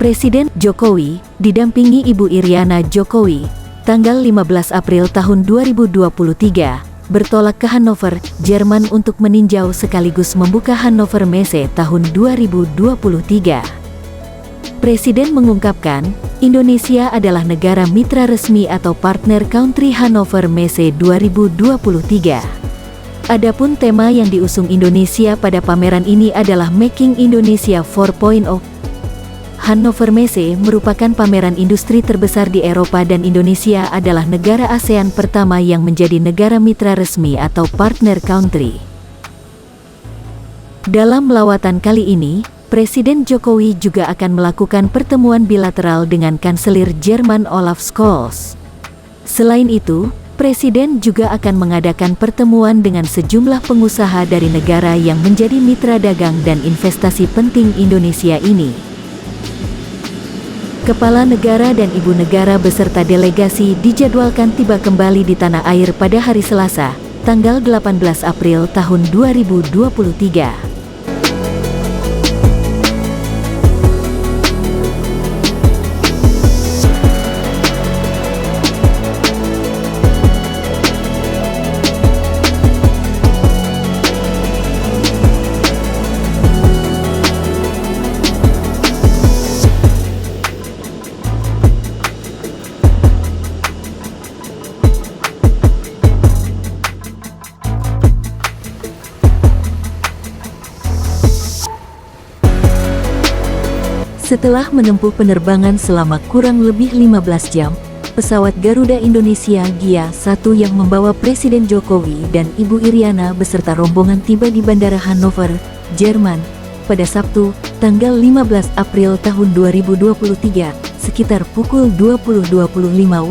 Presiden Jokowi didampingi Ibu Iriana Jokowi tanggal 15 April tahun 2023 bertolak ke Hannover, Jerman untuk meninjau sekaligus membuka Hannover Messe tahun 2023. Presiden mengungkapkan, Indonesia adalah negara mitra resmi atau partner country Hannover Messe 2023. Adapun tema yang diusung Indonesia pada pameran ini adalah Making Indonesia 4.0. Hannover Messe merupakan pameran industri terbesar di Eropa dan Indonesia adalah negara ASEAN pertama yang menjadi negara mitra resmi atau partner country. Dalam lawatan kali ini, Presiden Jokowi juga akan melakukan pertemuan bilateral dengan Kanselir Jerman Olaf Scholz. Selain itu, Presiden juga akan mengadakan pertemuan dengan sejumlah pengusaha dari negara yang menjadi mitra dagang dan investasi penting Indonesia ini. Kepala negara dan ibu negara beserta delegasi dijadwalkan tiba kembali di tanah air pada hari Selasa, tanggal 18 April tahun 2023. Setelah menempuh penerbangan selama kurang lebih 15 jam, pesawat Garuda Indonesia GIA-1 yang membawa Presiden Jokowi dan Ibu Iriana beserta rombongan tiba di Bandara Hannover, Jerman, pada Sabtu, tanggal 15 April tahun 2023, sekitar pukul 20.25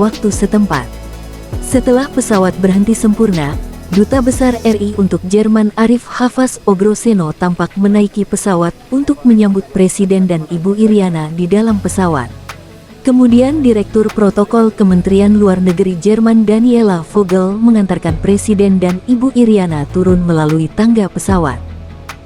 waktu setempat. Setelah pesawat berhenti sempurna, Duta Besar RI untuk Jerman Arif Hafaz Ogroseno tampak menaiki pesawat untuk menyambut Presiden dan Ibu Iriana di dalam pesawat. Kemudian Direktur Protokol Kementerian Luar Negeri Jerman Daniela Vogel mengantarkan Presiden dan Ibu Iriana turun melalui tangga pesawat.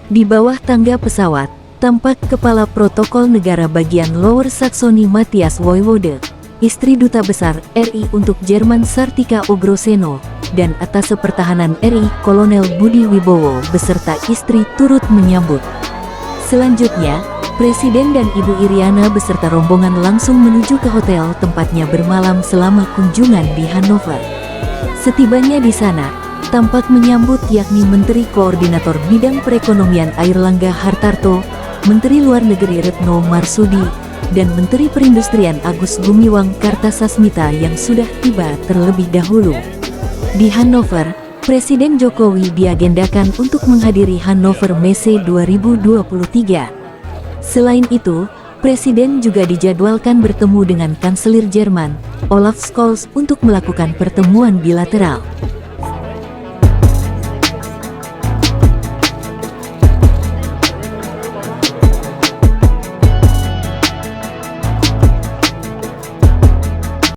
Di bawah tangga pesawat, tampak Kepala Protokol Negara Bagian Lower Saxony Matthias Woiwode, istri Duta Besar RI untuk Jerman Sartika Ogroseno, dan Atase Pertahanan RI Kolonel Budi Wibowo beserta istri turut menyambut. Selanjutnya, Presiden dan Ibu Iriana beserta rombongan langsung menuju ke hotel tempatnya bermalam selama kunjungan di Hannover. Setibanya di sana, tampak menyambut yakni Menteri Koordinator Bidang Perekonomian Airlangga Hartarto, Menteri Luar Negeri Retno Marsudi, dan Menteri Perindustrian Agus Gumiwang Kartasasmita yang sudah tiba terlebih dahulu. Di Hannover, Presiden Jokowi diagendakan untuk menghadiri Hannover Messe 2023. Selain itu, Presiden juga dijadwalkan bertemu dengan Kanselir Jerman, Olaf Scholz untuk melakukan pertemuan bilateral.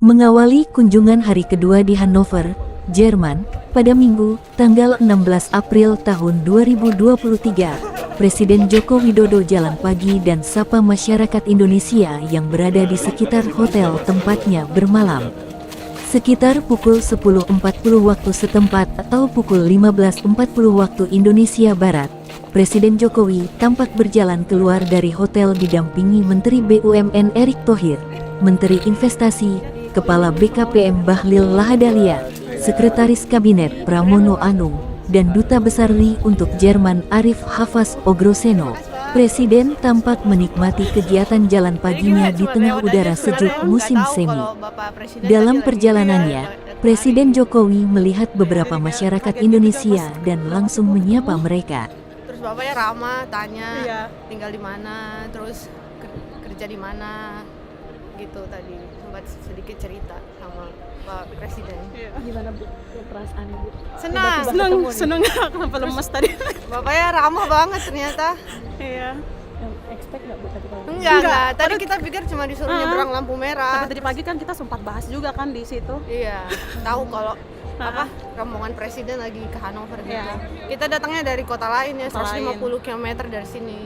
Mengawali kunjungan hari kedua di Hannover, Jerman, pada Minggu, tanggal 16 April tahun 2023, Presiden Joko Widodo jalan pagi dan sapa masyarakat Indonesia yang berada di sekitar hotel tempatnya bermalam. Sekitar pukul 10.40 waktu setempat atau pukul 15.40 waktu Indonesia Barat, Presiden Jokowi tampak berjalan keluar dari hotel didampingi Menteri BUMN Erick Thohir, Menteri Investasi, Kepala BKPM Bahlil Lahadalia, Sekretaris Kabinet Pramono Anung, dan Duta Besar RI untuk Jerman Arif Hafaz Ogroseno. Presiden tampak menikmati kegiatan jalan paginya di tengah udara sejuk musim semi. Dalam perjalanannya, Presiden Jokowi melihat beberapa masyarakat Indonesia dan langsung menyapa mereka. Terus bapaknya ramah, tanya tinggal di mana, terus kerja di mana, gitu tadi. Sempat sedikit cerita sama Pak Presiden. Gimana Bu perasaan Ibu? Senang kenapa lemes tadi? Bapaknya ramah banget ternyata. Iya. Expect nggak Bu tadi kalau? Enggak. Tadi kita pikir cuma disuruh nyebrang lampu merah. Tapi tadi pagi kan kita sempat bahas juga kan di situ. Iya. Tahu kalau rombongan Presiden lagi ke Hannover gitu. Kita datangnya dari kota lain ya, 150 km dari sini.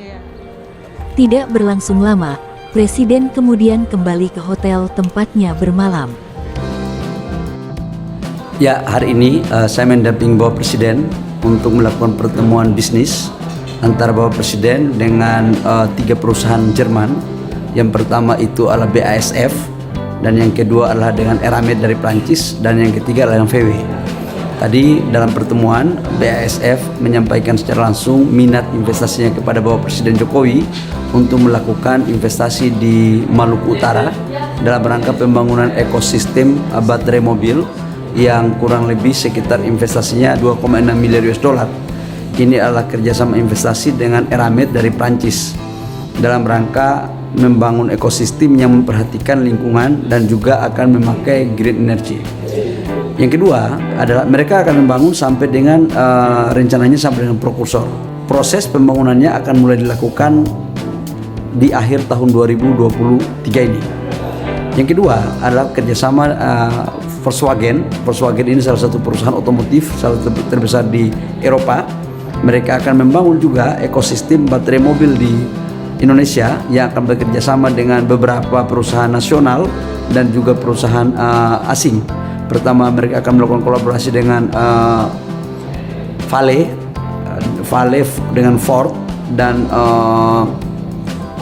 Tidak berlangsung lama, Presiden kemudian kembali ke hotel tempatnya bermalam. Ya, hari ini saya mendampingi Bapak Presiden untuk melakukan pertemuan bisnis antara Bapak Presiden dengan 3 perusahaan Jerman. Yang pertama itu adalah BASF, dan yang kedua adalah dengan Eramet dari Prancis, dan yang ketiga adalah yang VW. Tadi dalam pertemuan BASF menyampaikan secara langsung minat investasinya kepada Bapak Presiden Jokowi untuk melakukan investasi di Maluku Utara dalam rangka pembangunan ekosistem baterai mobil yang kurang lebih sekitar investasinya 2,6 miliar US dollar. Ini adalah kerjasama investasi dengan Eramet dari Prancis dalam rangka membangun ekosistem yang memperhatikan lingkungan dan juga akan memakai green energy. Yang kedua adalah mereka akan membangun sampai dengan rencananya sampai dengan prokursor. Proses pembangunannya akan mulai dilakukan di akhir tahun 2023 ini. Yang kedua adalah kerjasama Volkswagen. Volkswagen ini salah satu perusahaan otomotif salah satu terbesar di Eropa. Mereka akan membangun juga ekosistem baterai mobil di Indonesia yang akan bekerja sama dengan beberapa perusahaan nasional dan juga perusahaan asing. Pertama, mereka akan melakukan kolaborasi dengan Vale dengan Ford dan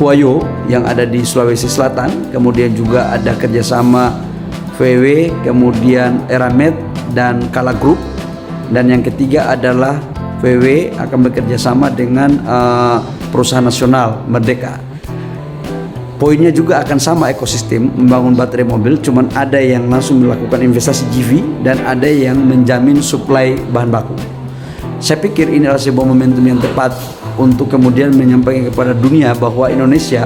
Huayo yang ada di Sulawesi Selatan. Kemudian juga ada kerjasama VW, kemudian Eramet dan Kala Group. Dan yang ketiga adalah VW akan bekerja sama dengan perusahaan nasional Merdeka. Poinnya juga akan sama ekosistem membangun baterai mobil, cuman ada yang langsung melakukan investasi GV dan ada yang menjamin suplai bahan baku. Saya pikir ini adalah sebuah momentum yang tepat untuk kemudian menyampaikan kepada dunia bahwa Indonesia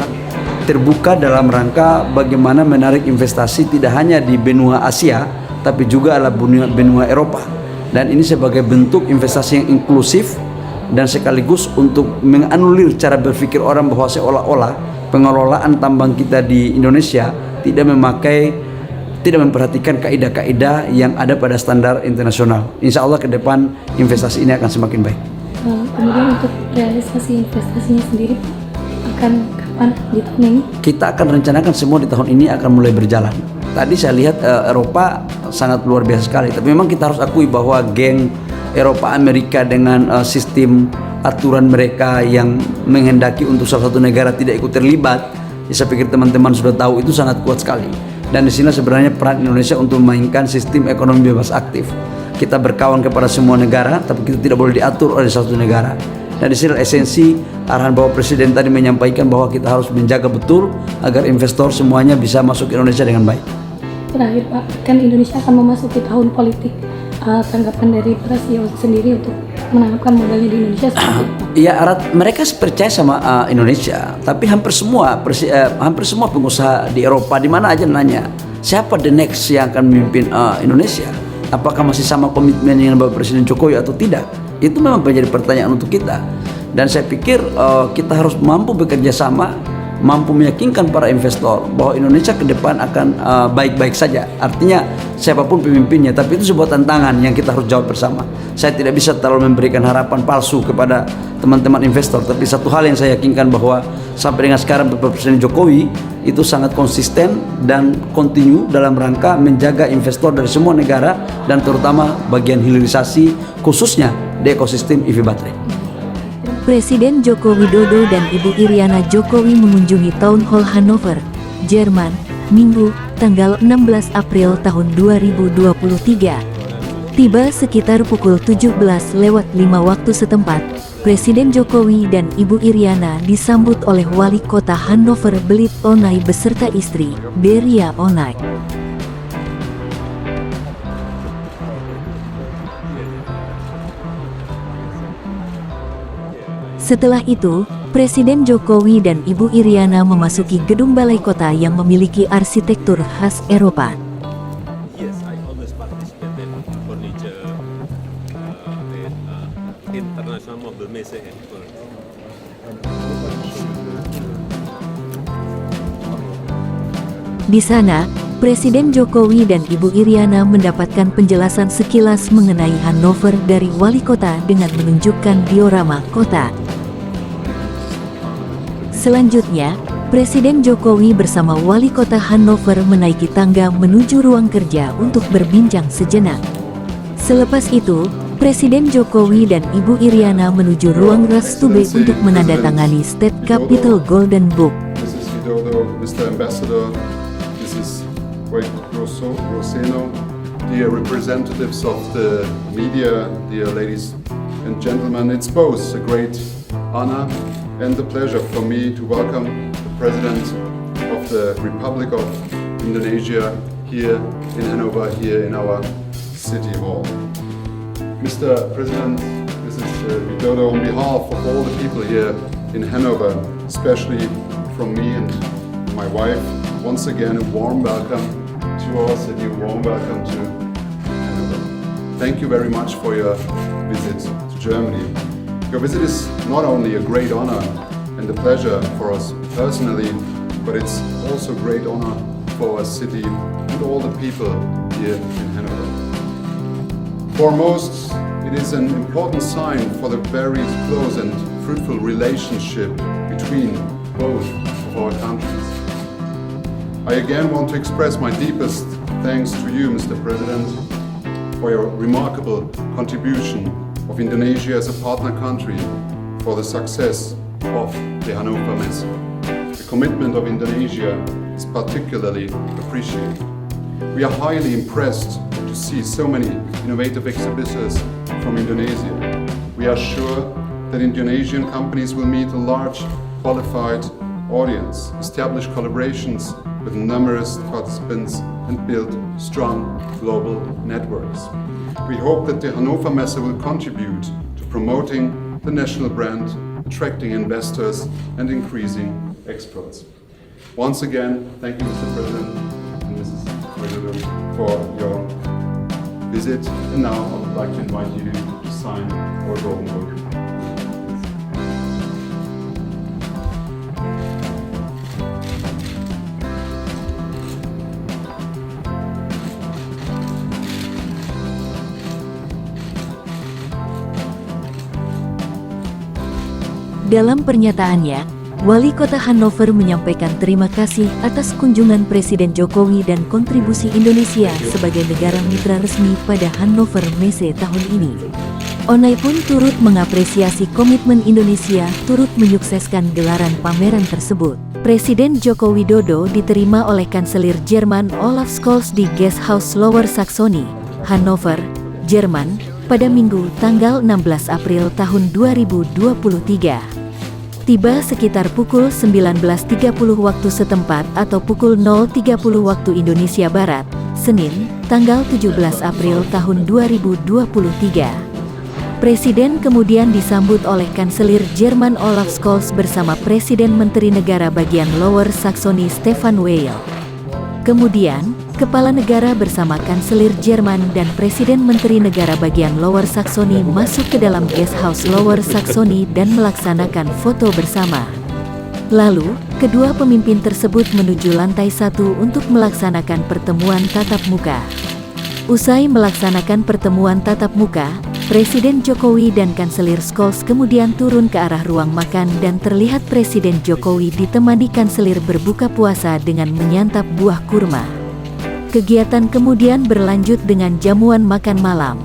terbuka dalam rangka bagaimana menarik investasi tidak hanya di benua Asia tapi juga adalah benua Eropa. Dan ini sebagai bentuk investasi yang inklusif dan sekaligus untuk menganulir cara berpikir orang bahwa seolah-olah pengelolaan tambang kita di Indonesia tidak memperhatikan kaidah-kaidah yang ada pada standar internasional. Insya Allah ke depan investasi ini akan semakin baik. Kemudian untuk realisasi investasinya sendiri akan kapan di tahun ini? Kita akan rencanakan semua di tahun ini akan mulai berjalan. Tadi saya lihat Eropa sangat luar biasa sekali, tapi memang kita harus akui bahwa geng Eropa Amerika dengan sistem aturan mereka yang menghendaki untuk salah satu negara tidak ikut terlibat, ya saya pikir teman-teman sudah tahu itu sangat kuat sekali. Dan di sini sebenarnya peran Indonesia untuk memainkan sistem ekonomi bebas aktif. Kita berkawan kepada semua negara, tapi kita tidak boleh diatur oleh satu negara. Dan di sini esensi arahan Bapak Presiden tadi menyampaikan bahwa kita harus menjaga betul agar investor semuanya bisa masuk ke Indonesia dengan baik. Terakhir Pak, kan Indonesia akan memasuki tahun politik. Tanggapan dari para CEO sendiri untuk menanamkan modalnya di Indonesia seperti apa? Ya, mereka percaya sama Indonesia, tapi hampir semua pengusaha di Eropa di mana aja nanya, siapa the next yang akan memimpin Indonesia? Apakah masih sama komitmen dengan Bapak Presiden Jokowi atau tidak? Itu memang menjadi pertanyaan untuk kita. Dan saya pikir kita harus mampu bekerja sama, mampu meyakinkan para investor bahwa Indonesia ke depan akan baik-baik saja. Artinya siapapun pemimpinnya, tapi itu sebuah tantangan yang kita harus jawab bersama. Saya tidak bisa terlalu memberikan harapan palsu kepada teman-teman investor, tapi satu hal yang saya yakinkan bahwa sampai dengan sekarang Bapak Presiden Jokowi itu sangat konsisten dan kontinu dalam rangka menjaga investor dari semua negara dan terutama bagian hilirisasi khususnya di ekosistem EV baterai. Presiden Joko Widodo dan Ibu Iriana Jokowi mengunjungi Town Hall Hannover, Jerman, Minggu, tanggal 16 April tahun 2023. Tiba sekitar pukul 17:05 waktu setempat, Presiden Jokowi dan Ibu Iriana disambut oleh Wali Kota Hannover Belit Onay beserta istri, Beria Onay. Setelah itu, Presiden Jokowi dan Ibu Iriana memasuki gedung Balai Kota yang memiliki arsitektur khas Eropa. Yes, I always participate in furniture, international mobile messe and Di sana, Presiden Jokowi dan Ibu Iriana mendapatkan penjelasan sekilas mengenai Hannover dari Wali Kota dengan menunjukkan diorama kota. Selanjutnya, Presiden Jokowi bersama Wali Kota Hannover menaiki tangga menuju ruang kerja untuk berbincang sejenak. Selepas itu, Presiden Jokowi dan Ibu Iriana menuju ruang Rastube untuk menandatangani State Capitol Golden Book. Mrs. Widodo, Mr. Ambassador, Mrs. Roseno, dear representatives of the media, dear ladies and gentlemen, it's both a great honor and a pleasure for me to welcome the President of the Republic of Indonesia here in Hanover, here in our City Hall. Mr. President, Mrs. Widodo, on behalf of all the people here in Hanover, especially from me and my wife, once again a warm welcome to our city, a warm welcome to Hanover. Thank you very much for your visit to Germany. Your visit is not only a great honor and a pleasure for us personally, but it's also a great honor for our city and all the people here in Hanover. For most, it is an important sign for the very close and fruitful relationship between both of our countries. I again want to express my deepest thanks to you, Mr. President, for your remarkable contribution of Indonesia as a partner country for the success of the Hannover Messe. The commitment of Indonesia is particularly appreciated. We are highly impressed to see so many innovative exhibitors from Indonesia. We are sure that Indonesian companies will meet a large, qualified audience, establish collaborations with numerous participants, and build strong global networks. We hope that the Hannover Messe will contribute to promoting the national brand, attracting investors, and increasing exports. Once again, thank you, Mr. President and Mrs. Widodo, for your visit. And now I would like to invite you to sign our Golden Book. Dalam pernyataannya, Wali Kota Hannover menyampaikan terima kasih atas kunjungan Presiden Jokowi dan kontribusi Indonesia sebagai negara mitra resmi pada Hannover Messe tahun ini. Onai pun turut mengapresiasi komitmen Indonesia turut menyukseskan gelaran pameran tersebut. Presiden Joko Widodo diterima oleh Kanselir Jerman Olaf Scholz di Guesthaus Lower Saxony, Hannover, Jerman, pada Minggu tanggal 16 April tahun 2023. Tiba sekitar pukul 19.30 waktu setempat atau pukul 0.30 waktu Indonesia Barat, Senin, tanggal 17 April tahun 2023. Presiden kemudian disambut oleh Kanselir Jerman Olaf Scholz bersama Presiden Menteri Negara bagian Lower Saxony Stefan Weil. Kemudian, Kepala Negara bersama Kanselir Jerman dan Presiden Menteri Negara bagian Lower Saxony masuk ke dalam Guesthaus Lower Saxony dan melaksanakan foto bersama. Lalu, kedua pemimpin tersebut menuju lantai 1 untuk melaksanakan pertemuan tatap muka. Usai melaksanakan pertemuan tatap muka, Presiden Jokowi dan Kanselir Scholz kemudian turun ke arah ruang makan dan terlihat Presiden Jokowi ditemani Kanselir berbuka puasa dengan menyantap buah kurma. Kegiatan kemudian berlanjut dengan jamuan makan malam.